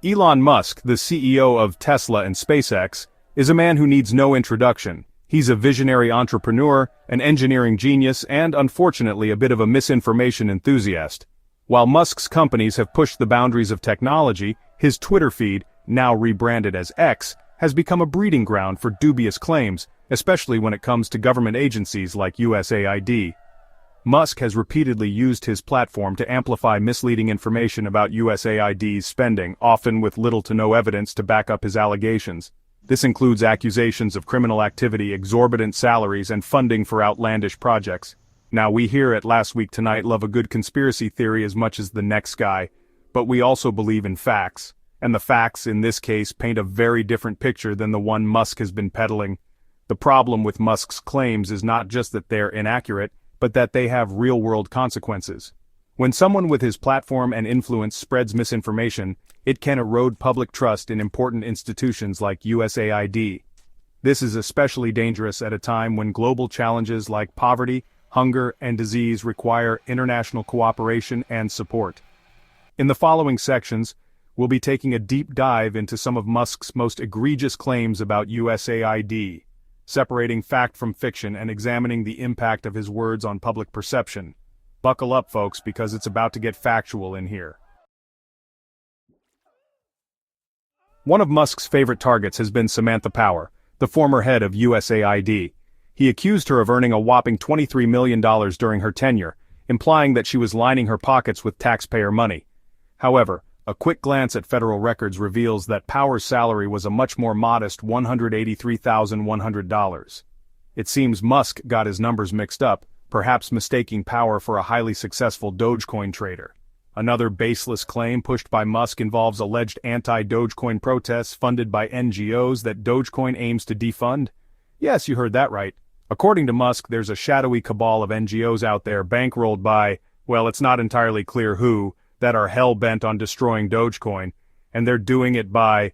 Elon Musk, the CEO of Tesla and SpaceX, is a man who needs no introduction. He's a visionary entrepreneur, an engineering genius, and unfortunately a bit of a misinformation enthusiast. While Musk's companies have pushed the boundaries of technology, his Twitter feed, now rebranded as X, has become a breeding ground for dubious claims, especially when it comes to government agencies like USAID. Musk has repeatedly used his platform to amplify misleading information about USAID's spending, often with little to no evidence to back up his allegations. This includes accusations of criminal activity, exorbitant salaries, and funding for outlandish projects. Now, we here at Last Week Tonight love a good conspiracy theory as much as the next guy, but we also believe in facts, and the facts in this case paint a very different picture than the one Musk has been peddling. The problem with Musk's claims is not just that they're inaccurate, but that they have real-world consequences. When someone with his platform and influence spreads misinformation, it can erode public trust in important institutions like USAID. This is especially dangerous at a time when global challenges like poverty, hunger, and disease require international cooperation and support. In the following sections, we'll be taking a deep dive into some of Musk's most egregious claims about USAID, separating fact from fiction and examining the impact of his words on public perception. Buckle up, folks, because it's about to get factual in here. One of Musk's favorite targets has been Samantha Power, the former head of USAID. He accused her of earning a whopping $23 million during her tenure, implying that she was lining her pockets with taxpayer money. However, a quick glance at federal records reveals that Power's salary was a much more modest $183,100. It seems Musk got his numbers mixed up, perhaps mistaking Power for a highly successful Dogecoin trader. Another baseless claim pushed by Musk involves alleged anti-Dogecoin protests funded by NGOs that Dogecoin aims to defund. Yes, you heard that right. According to Musk, there's a shadowy cabal of NGOs out there bankrolled by, well, it's not entirely clear who, that are hell-bent on destroying Dogecoin, and they're doing it by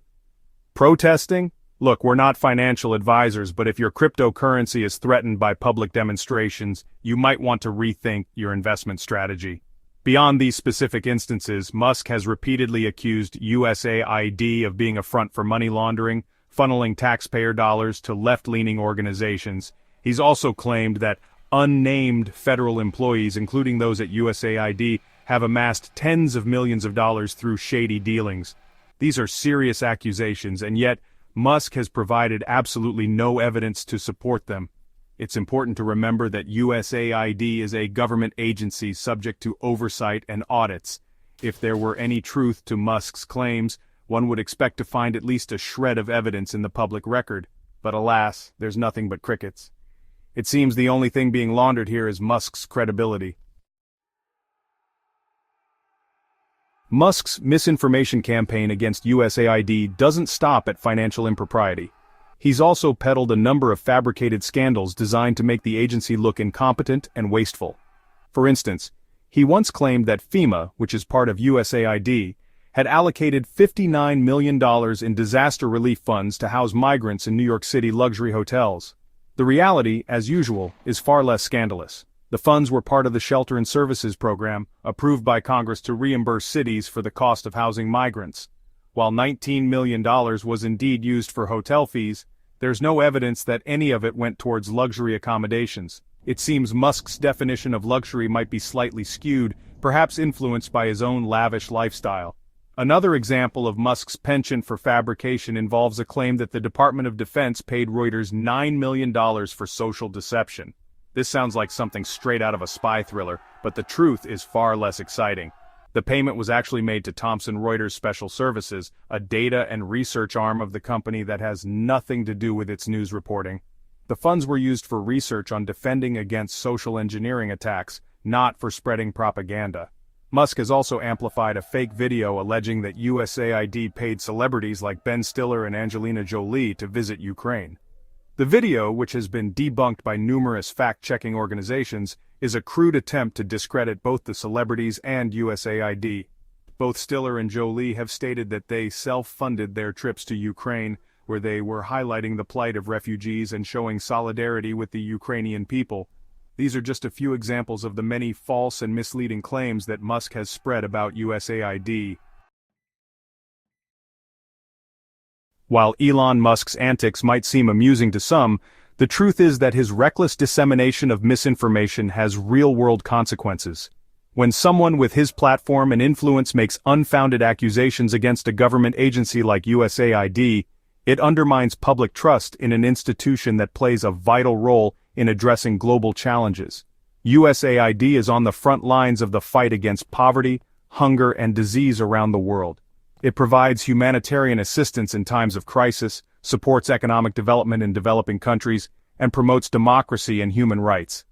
protesting? Look, we're not financial advisors, but if your cryptocurrency is threatened by public demonstrations, you might want to rethink your investment strategy. Beyond these specific instances, Musk has repeatedly accused USAID of being a front for money laundering, funneling taxpayer dollars to left-leaning organizations. He's also claimed that unnamed federal employees, including those at USAID, have amassed tens of millions of dollars through shady dealings. These are serious accusations, and yet Musk has provided absolutely no evidence to support them. It's important to remember that USAID is a government agency subject to oversight and audits. If there were any truth to Musk's claims, one would expect to find at least a shred of evidence in the public record. But alas, there's nothing but crickets. It seems the only thing being laundered here is Musk's credibility. Musk's misinformation campaign against USAID doesn't stop at financial impropriety. He's also peddled a number of fabricated scandals designed to make the agency look incompetent and wasteful. For instance, he once claimed that FEMA, which is part of USAID, had allocated $59 million in disaster relief funds to house migrants in New York City luxury hotels. The reality, as usual, is far less scandalous. The funds were part of the Shelter and Services Program, approved by Congress to reimburse cities for the cost of housing migrants. While $19 million was indeed used for hotel fees, there's no evidence that any of it went towards luxury accommodations. It seems Musk's definition of luxury might be slightly skewed, perhaps influenced by his own lavish lifestyle. Another example of Musk's penchant for fabrication involves a claim that the Department of Defense paid Reuters $9 million for social deception. This sounds like something straight out of a spy thriller, but the truth is far less exciting. The payment was actually made to Thomson Reuters Special Services, a data and research arm of the company that has nothing to do with its news reporting. The funds were used for research on defending against social engineering attacks, not for spreading propaganda. Musk has also amplified a fake video alleging that USAID paid celebrities like Ben Stiller and Angelina Jolie to visit Ukraine. The video, which has been debunked by numerous fact-checking organizations, is a crude attempt to discredit both the celebrities and USAID. Both Stiller and Jolie have stated that they self-funded their trips to Ukraine, where they were highlighting the plight of refugees and showing solidarity with the Ukrainian people. These are just a few examples of the many false and misleading claims that Musk has spread about USAID. While Elon Musk's antics might seem amusing to some, the truth is that his reckless dissemination of misinformation has real-world consequences. When someone with his platform and influence makes unfounded accusations against a government agency like USAID, it undermines public trust in an institution that plays a vital role in addressing global challenges. USAID is on the front lines of the fight against poverty, hunger, and disease around the world. It provides humanitarian assistance in times of crisis, supports economic development in developing countries, and promotes democracy and human rights.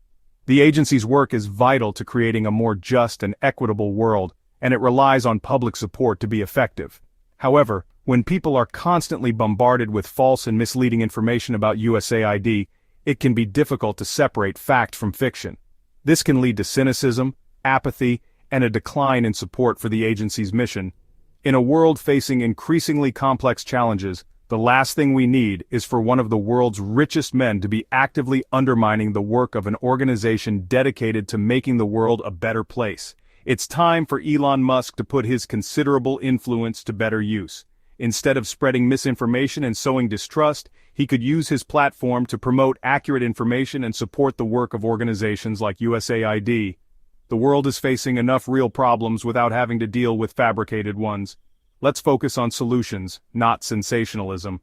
The agency's work is vital to creating a more just and equitable world, and it relies on public support to be effective. However, when people are constantly bombarded with false and misleading information about USAID, it can be difficult to separate fact from fiction. This can lead to cynicism, apathy, and a decline in support for the agency's mission. In a world facing increasingly complex challenges, the last thing we need is for one of the world's richest men to be actively undermining the work of an organization dedicated to making the world a better place. It's time for Elon Musk to put his considerable influence to better use. Instead of spreading misinformation and sowing distrust, he could use his platform to promote accurate information and support the work of organizations like USAID. The world is facing enough real problems without having to deal with fabricated ones. Let's focus on solutions, not sensationalism.